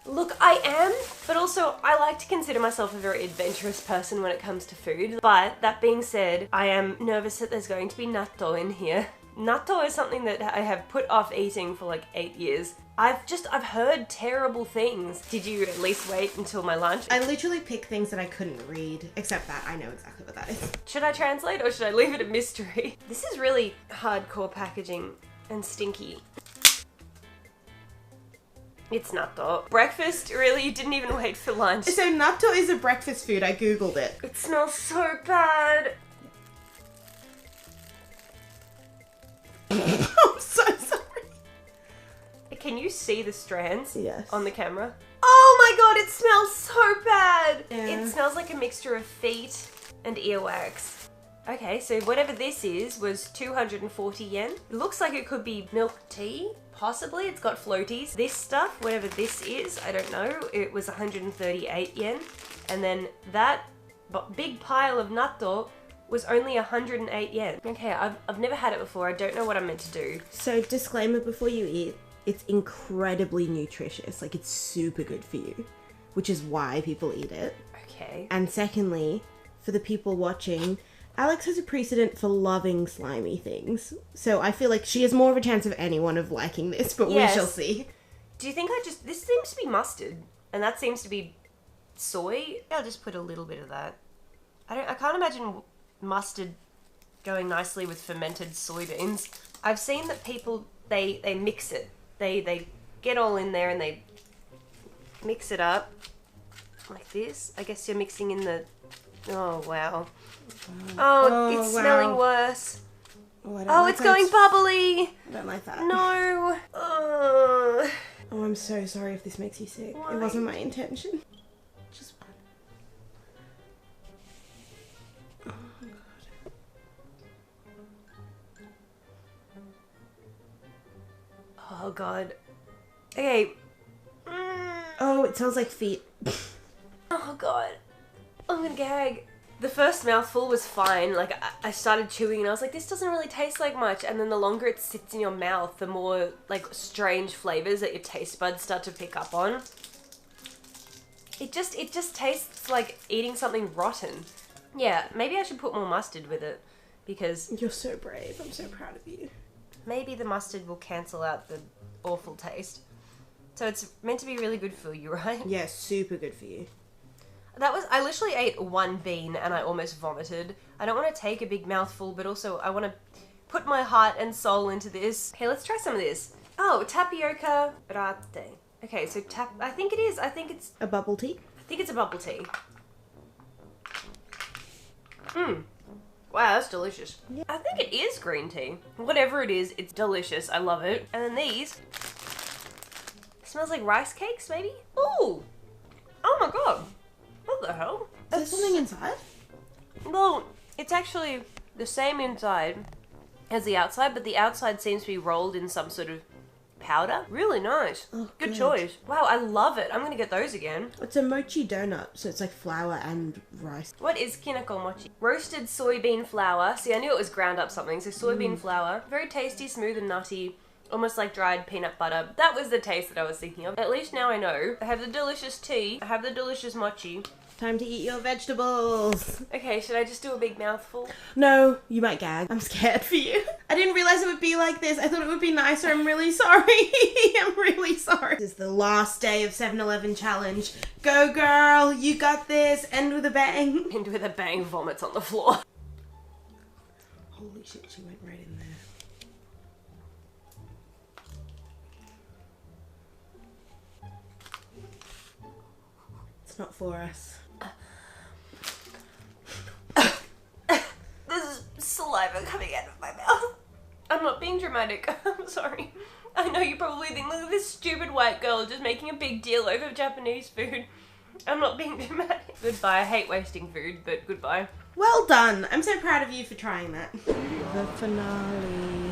Look, I am, but also I like to consider myself a very adventurous person when it comes to food. But that being said, I am nervous that there's going to be natto in here. Natto is something that I have put off eating for like 8 years. I've heard terrible things. Did you at least wait until my lunch? I literally picked things that I couldn't read, except that I know exactly what that is. Should I translate or should I leave it a mystery? This is really hardcore packaging and stinky. It's natto. Breakfast? Really? You didn't even wait for lunch. So natto is a breakfast food. I googled it. It smells so bad. I'm so sorry. Can you see the strands? Yes. On the camera? Oh my god, it smells so bad. Yeah. It smells like a mixture of feet and earwax. Okay, so whatever this is was 240 yen. It looks like it could be milk tea. Possibly, it's got floaties. This stuff, whatever this is, I don't know, it was 138 yen. And then that big pile of natto was only 108 yen. Okay, I've never had it before. I don't know what I'm meant to do. So disclaimer before you eat, it's incredibly nutritious. Like, it's super good for you, which is why people eat it. Okay. And secondly, for the people watching, Alex has a precedent for loving slimy things. So I feel like she has more of a chance of anyone of liking this, but Yes. we shall see. Do you think this seems to be mustard, and that seems to be soy? I'll just put a little bit of that. I can't imagine mustard going nicely with fermented soybeans. I've seen that people, they mix it. They get all in there and they mix it up like this. I guess you're mixing in the, oh wow. Oh, it's wow. smelling worse. Oh, I don't Oh, like it's that. going bubbly. I don't like that. No. Oh, I'm so sorry if this makes you sick. Why? It wasn't my intention. Just one. Oh god. Okay. Oh, it smells like feet. Oh god. I'm gonna gag. The first mouthful was fine. Like, I started chewing and I was like, this doesn't really taste like much. And then the longer it sits in your mouth, the more, like, strange flavors that your taste buds start to pick up on. It just tastes like eating something rotten. Yeah, maybe I should put more mustard with it. Because You're so brave. I'm so proud of you. maybe the mustard will cancel out the awful taste. So it's meant to be really good for you, right? Yeah, super good for you. I literally ate one bean and I almost vomited. I don't want to take a big mouthful, but also I want to put my heart and soul into this. Okay, let's try some of this. Oh, tapioca latte. Okay, so I think it is. I think it's A bubble tea? a bubble tea. Wow, that's delicious. Yeah. I think it is green tea. Whatever it is, it's delicious. I love it. And then these. Smells like rice cakes, maybe? Ooh! Oh my god. What the hell? Is there something inside? Well, it's actually the same inside as the outside, but the outside seems to be rolled in some sort of powder. Really nice. Oh, good good. choice. Wow, I love it. I'm gonna get those again. It's a mochi donut, so it's like flour and rice. What is kinako mochi? Roasted soybean flour. See, I knew it was ground up something. So soybean flour. Very tasty, smooth and nutty. Almost like dried peanut butter. That was the taste that I was thinking of. At least now I know. I have the delicious tea. I have the delicious mochi. Time to eat your vegetables. Okay, should I just do a big mouthful? No, you might gag. I'm scared for you. I didn't realize it would be like this. I thought it would be nicer. I'm really sorry. I'm really sorry. This is the last day of 7-Eleven challenge. Go girl, you got this. End with a bang. And with a bang, vomits on the floor. Holy shit, she went right in there. It's not for us. There's saliva coming out of my mouth. I'm not being dramatic. I'm sorry. I know you probably think, look at this stupid white girl just making a big deal over Japanese food. I'm not being dramatic. Goodbye. I hate wasting food, but goodbye. Well done. I'm so proud of you for trying that. The finale.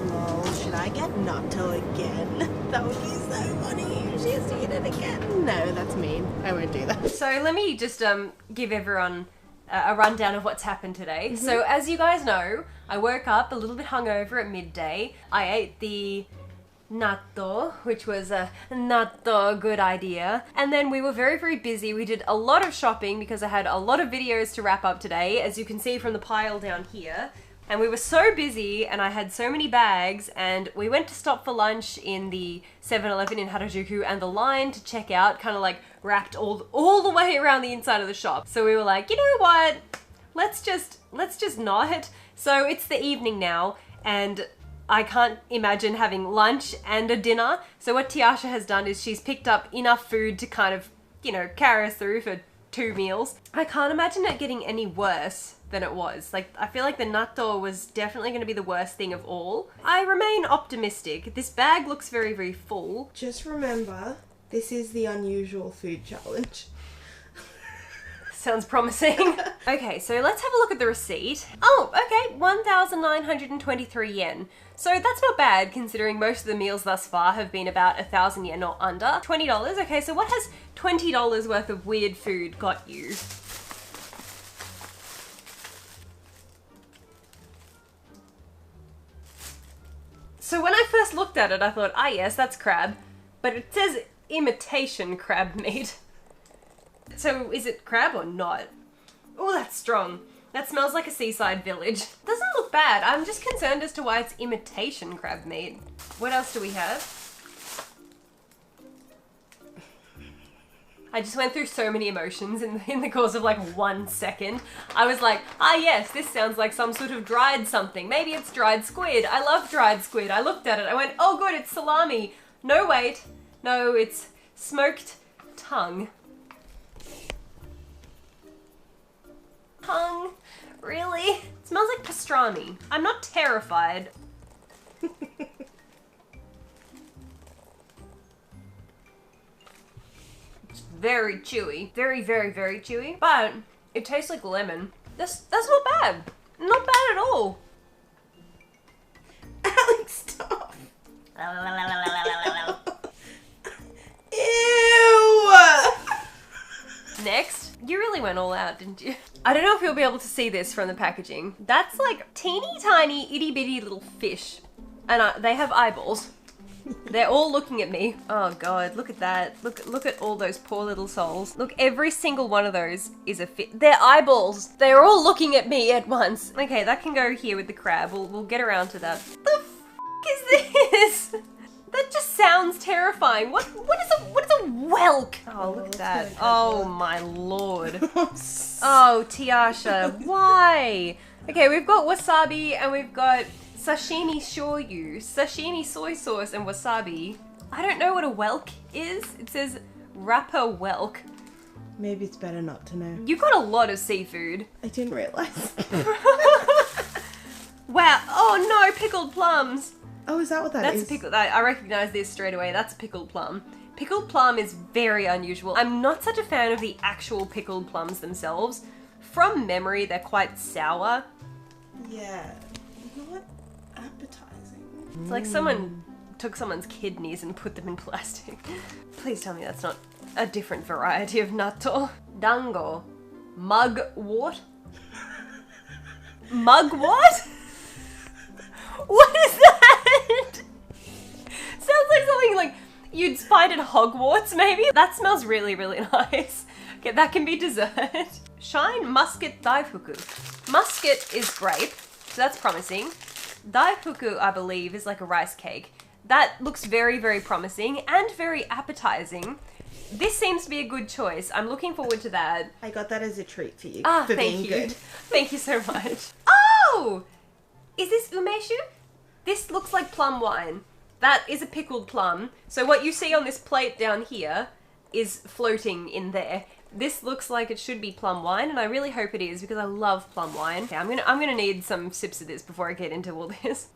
Lol, should I get natto again? That would be so funny if she has to eat it again. No, that's mean. I won't do that. So let me just give everyone a rundown of what's happened today. So as you guys know, I woke up a little bit hungover at midday. I ate the natto, which was a natto good idea. And then we were very, very busy. We did a lot of shopping because I had a lot of videos to wrap up today, as you can see from the pile down here. And we were so busy and I had so many bags, and we went to stop for lunch in the 7-Eleven in Harajuku, and the line to check out kind of like wrapped all the way around the inside of the shop. So we were like, you know what? Let's just not. So it's the evening now and I can't imagine having lunch and a dinner. So what Tiasha has done is she's picked up enough food to kind of, you know, carry us through for 2 meals. I can't imagine it getting any worse than it was. Like, I feel like the natto was definitely going to be the worst thing of all. I remain optimistic. This bag looks very, very full. Just remember, this is the unusual food challenge. Sounds promising. Okay, so let's have a look at the receipt. Oh, okay, 1,923 yen. So that's not bad considering most of the meals thus far have been about 1,000 yen or under. $20. Okay, so what has $20 worth of weird food got you? So when I first looked at it, I thought, ah yes, that's crab. But it says imitation crab meat. So is it crab or not? Oh, that's strong. That smells like a seaside village. Doesn't look bad. I'm just concerned as to why it's imitation crab meat. What else do we have? I just went through so many emotions in the course of like 1 second. I was like, ah yes, this sounds like some sort of dried something. Maybe it's dried squid. I love dried squid. I looked at it. I went, oh good, it's salami. No, wait. No, it's smoked tongue. Tongue? Really? It smells like pastrami. I'm not terrified. It's very chewy. Very, very, very chewy. But it tastes like lemon. That's not bad. Not bad at all. Alex, stop. Ew! Next, you really went all out, didn't you? I don't know if you'll be able to see this from the packaging. That's like teeny tiny itty bitty little fish. And they have eyeballs. They're all looking at me. Oh god, look at that. Look at all those poor little souls. Look, every single one of those is a fish. They're eyeballs. They're all looking at me at once. Okay, that can go here with the crab. We'll get around to that. The f is this? That just sounds terrifying. What is a whelk? Oh, look at that. Oh my lord. Oh, Tiasha, why? Okay, we've got wasabi and we've got sashimi shoyu, sashimi soy sauce and wasabi. I don't know what a whelk is. It says wrapper whelk. Maybe it's better not to know. You got a lot of seafood. I didn't realize. Wow. Oh no, pickled plums. Oh, is that what that is? That's pickled. I recognize this straight away. That's pickled plum. Pickled plum is very unusual. I'm not such a fan of the actual pickled plums themselves. From memory, they're quite sour. Yeah, not appetizing. It's like someone took someone's kidneys and put them in plastic. Please tell me that's not a different variety of natto. Dango. Mugwort? Mugwort? What is that? Sounds like something like you'd find at Hogwarts, maybe? That smells really, really nice. Okay, that can be dessert. Shine musket daifuku. Musket is grape, so that's promising. Daifuku, I believe, is like a rice cake. That looks very, very promising and very appetizing. This seems to be a good choice. I'm looking forward to that. I got that as a treat for you. Ah, for thank being you. Good. Thank you so much. Oh! Is this umeshu? This looks like plum wine. That is a pickled plum. So what you see on this plate down here is floating in there. This looks like it should be plum wine, and I really hope it is because I love plum wine. Okay, I'm gonna need some sips of this before I get into all this.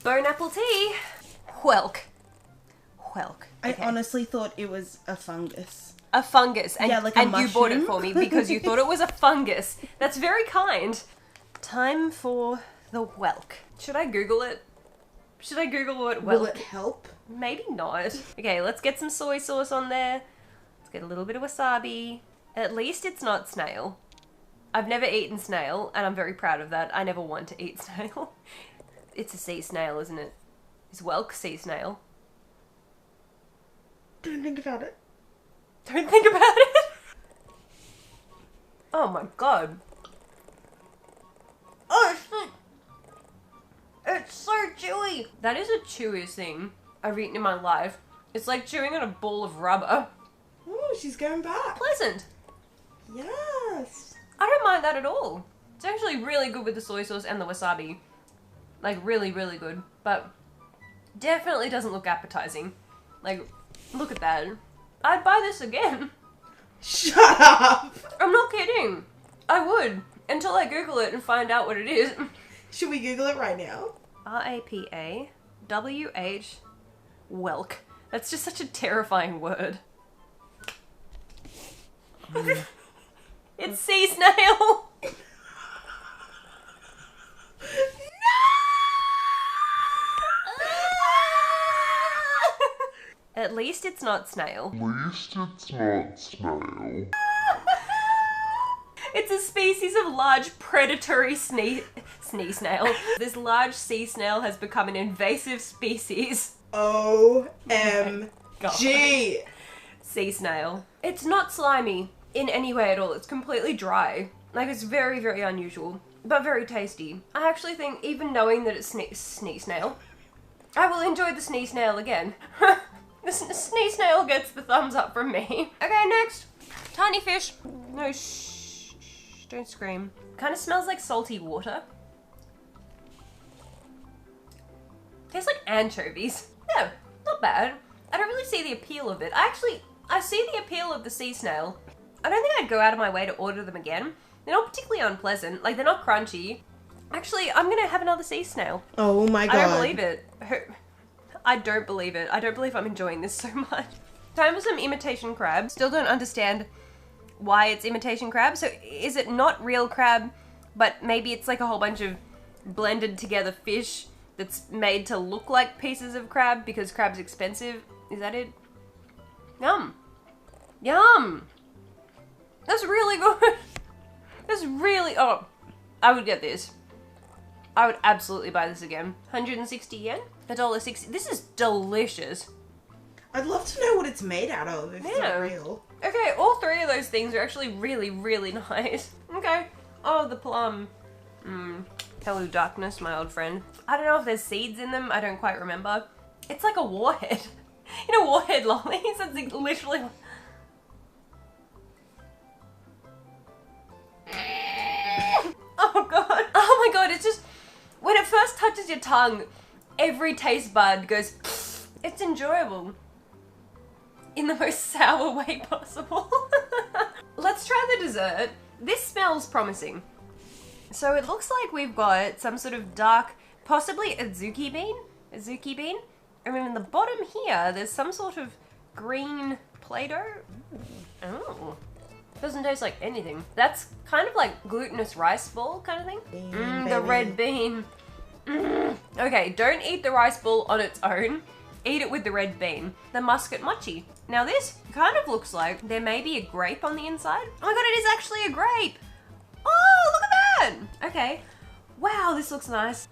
Bone apple tea. Whelk. I Okay. honestly thought it was a fungus. A fungus. And, Yeah, like a and you bought it mushroom. for me because you thought it was a fungus. That's very kind. Time for the whelk. Should I Google it? Should I Google what Will whelk? it help? Maybe not. Okay, let's get some soy sauce on there. Let's get a little bit of wasabi. At least it's not snail. I've never eaten snail, and I'm very proud of that. I never want to eat snail. It's a sea snail, isn't it? Is whelk sea snail? Don't think about it. Don't think about it. Oh my god. Oh shit. It's so chewy. That is the chewiest thing I've eaten in my life. It's like chewing on a ball of rubber. Oh, she's going back. Pleasant. Yes. I don't mind that at all. It's actually really good with the soy sauce and the wasabi. Like really, really good. But definitely doesn't look appetizing. Like, look at that. I'd buy this again. Shut up. I'm not kidding. I would. Until I Google it and find out what it is. Should we Google it right now? R-A-P-A-W-H whelk. That's just such a terrifying word. It's sea snail. At least it's not snail. It's a species of large predatory snea snail. This large sea snail has become an invasive species. OMG. Sea snail. It's not slimy in any way at all. It's completely dry. Like, it's very, very unusual, but very tasty. I actually think, even knowing that it's snee snail, I will enjoy the snee snail again. The snee snail gets the thumbs up from me. Okay, next. Tiny fish. No, shh, don't scream. Kind of smells like salty water. Tastes like anchovies. Yeah, not bad. I don't really see the appeal of it. I see the appeal of the sea snail. I don't think I'd go out of my way to order them again. They're not particularly unpleasant. Like, they're not crunchy. Actually, I'm gonna have another sea snail. Oh my god. I don't believe it. I don't believe it. I don't believe I'm enjoying this so much. Time for some imitation crab. Still don't understand why it's imitation crab. So is it not real crab, but maybe it's like a whole bunch of blended together fish that's made to look like pieces of crab because crab's expensive? Is that it? Yum. Yum. That's really good. That's really, oh, I would get this. I would absolutely buy this again. 160 yen? $1.60. This is delicious. I'd love to know what it's made out of if it's not real. Okay, all three of those things are actually really, really nice. Okay. Oh, the plum. Hello, darkness, my old friend. I don't know if there's seeds in them. I don't quite remember. It's like a warhead. You know, warhead lollies? That's literally... Oh god. Oh my god, it's just... When it first touches your tongue, every taste bud goes... It's enjoyable. In the most sour way possible. Let's try the dessert. This smells promising. So it looks like we've got some sort of dark, possibly a zuki bean? A zuki bean? And then in the bottom here, there's some sort of green Play-Doh. Oh. Doesn't taste like anything. That's kind of like glutinous rice ball kind of thing. The red bean. Okay, don't eat the rice ball on its own. Eat it with the red bean. The muscat mochi. Now this kind of looks like there may be a grape on the inside. Oh my god, it is actually a grape. Oh, look at that. Okay. Wow, this looks nice.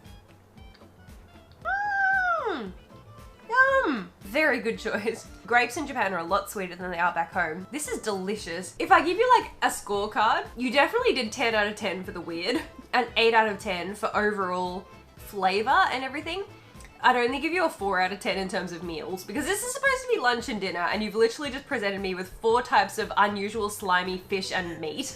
Yum. Very good choice. Grapes in Japan are a lot sweeter than they are back home. This is delicious. If I give you like a scorecard, you definitely did 10 out of 10 for the weird and 8 out of 10 for overall flavor and everything. I'd only give you a 4 out of 10 in terms of meals because this is supposed to be lunch and dinner and you've literally just presented me with 4 types of unusual slimy fish and meat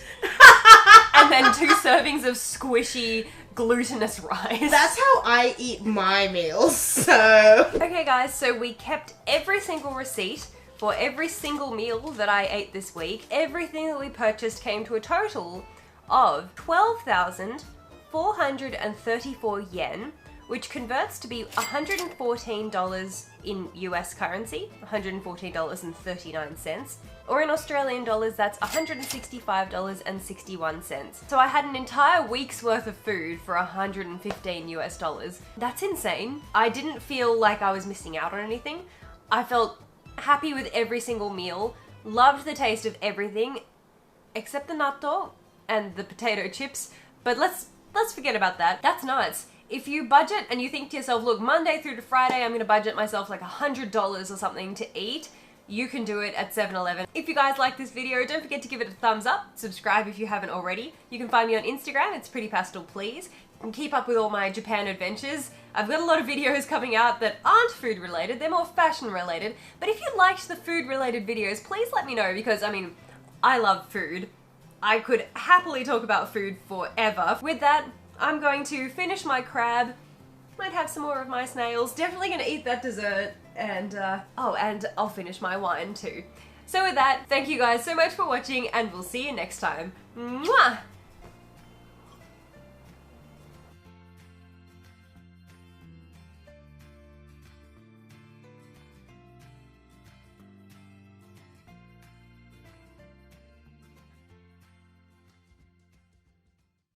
and then 2 servings of squishy glutinous rice. That's how I eat my meals, so... Okay guys, so we kept every single receipt for every single meal that I ate this week. Everything that we purchased came to a total of 12,434 yen, which converts to be $114 in US currency, $114.39, or in Australian dollars, that's $165.61. So I had an entire week's worth of food for 115 US dollars. That's insane. I didn't feel like I was missing out on anything. I felt happy with every single meal, loved the taste of everything, except the natto and the potato chips, but let's forget about that. That's nuts. If you budget and you think to yourself, look, Monday through to Friday, I'm gonna budget myself like $100 or something to eat, you can do it at 7-Eleven. If you guys like this video, don't forget to give it a thumbs up, subscribe if you haven't already. You can find me on Instagram, it's prettypastelplease, and keep up with all my Japan adventures. I've got a lot of videos coming out that aren't food related, they're more fashion related, but if you liked the food related videos, please let me know, because I mean, I love food. I could happily talk about food forever. With that, I'm going to finish my crab, might have some more of my snails, definitely gonna eat that dessert, and oh, and I'll finish my wine too. So with that, thank you guys so much for watching, and we'll see you next time. Mwah!